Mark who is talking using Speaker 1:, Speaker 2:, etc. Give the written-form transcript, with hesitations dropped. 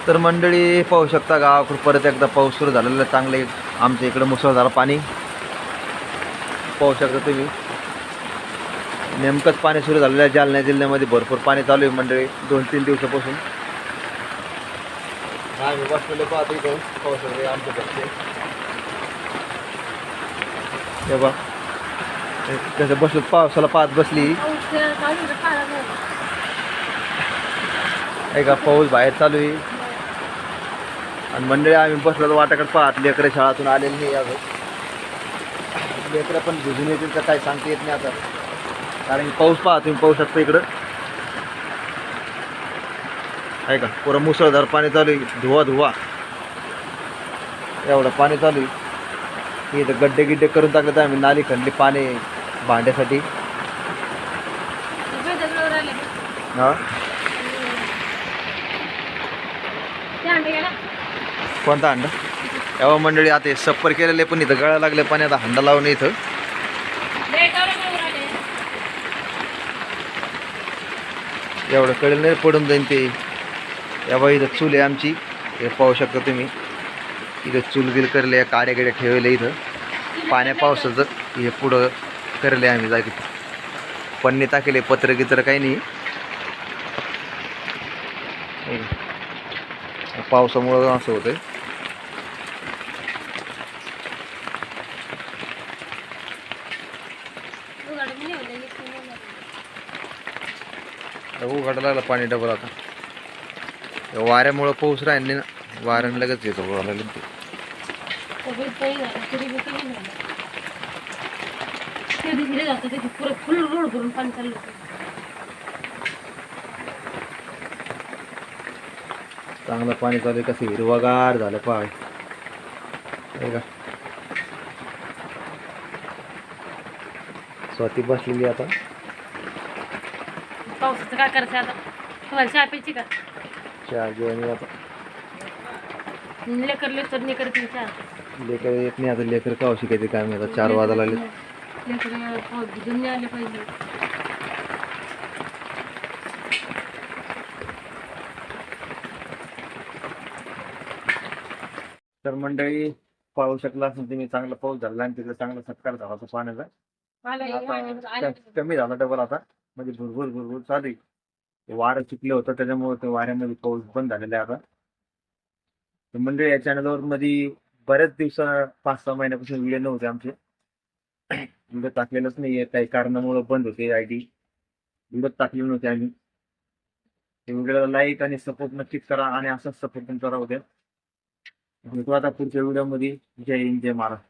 Speaker 1: तर मंडळी पाहू शकता गावाकडे परत एकदा पाऊस सुरू झालेला आहे. चांगले आमच्या इकडे मुसळधार पाणी पाहू शकता तुम्ही. नेमकंच पाणी सुरू झालेलं आहे. जालना जिल्ह्यामध्ये भरपूर पाणी चालू आहे मंडळी 2-3 दिवसापासून. आम्ही बसलेलो पाहतो इथं पाहू शकता आमच्या घरचे तेव्हा कसं बसलो पावसाला पाहत बसली आहे का. पाऊस बाहेर चालू आहे आणि मंडळी आम्ही बसलो वाटाकडे पाहत. लेकरं शाळातून आलेली नाही अजून. लेकरं पण भिजून येतील तर काही सांगता येत नाही आता, कारण की पाऊस पाहा तुम्ही पाहू शकता इकडं आहे का. पुरं मुसळधार पाणी चालू आहे. धुवा एवढं पाणी चालू आहे. इथं गड्डे गिड्डे करून टाकले तर आम्ही नाली खणली पाणी भांड्यासाठी. हा कोणता हंडा तेव्हा मंडळी आता हे सप्पर केलेले पण इथं गळा लागले पाणी. आता हंडा लावून इथं एवढं कळेल नाही पडून जाईन ते. तेव्हा इथं चूल आहे आमची हे पाहू शकता तुम्ही. इथं चूल गिल करले काड्याकडे ठेवले इथं पाण्या पावसाचं हे पुढं करले आम्ही जागी. पन्नी टाकेले पत्र गित्र काही नाही. पावसामुळं असं होतंय. उघाडा लागला पाणी डबल. आता वाऱ्यामुळं पाऊस राहिले ना, वाऱ्याने लगेच येतो बोलायला ते. चांगलं पाणी चालू आहे. कसं हिरवागार झालं पाय का. स्वाती बसलेली आता.
Speaker 2: पावसाचं काय करायचं आता. तुम्हाला चहा प्यायची का?
Speaker 1: चहा घेऊन आता
Speaker 2: लेकर चहा
Speaker 1: लेकर येत नाही आता. लेकर का शिकायचे काय मी आता 4 वाजायला लागले.
Speaker 2: लेकर घेऊन आले पाहिजे.
Speaker 1: तर मंडळी पाहू शकला असेल तुम्ही चांगला पाऊस झाला आणि तिकडे चांगला सत्कार झाला होता पाण्याचा. आता कमी झाला डबल आता म्हणजे भुरभुर चालू आहे. वारं सुटलं होतं त्याच्यामुळे ते वाऱ्यामध्ये पाऊस बंद झालेला आहे आता. तर मंडळी या चॅनलवर मध्ये बऱ्याच दिवसा 5-6 महिन्यापासून व्हिडिओ नव्हते आमचे. व्हिडिओ टाकलेलंच नाही. काही कारणामुळे बंद होते. आयडी व्हिडिओ टाकले नव्हते आम्ही. व्हिडिओला लाईक आणि सपोर्ट नक्कीच करा आणि असंच सपोर्ट पण करा. उद्या भेटू आता पुढच्या व्हिडिओमध्ये. जय हिंद जय महाराष्ट्र.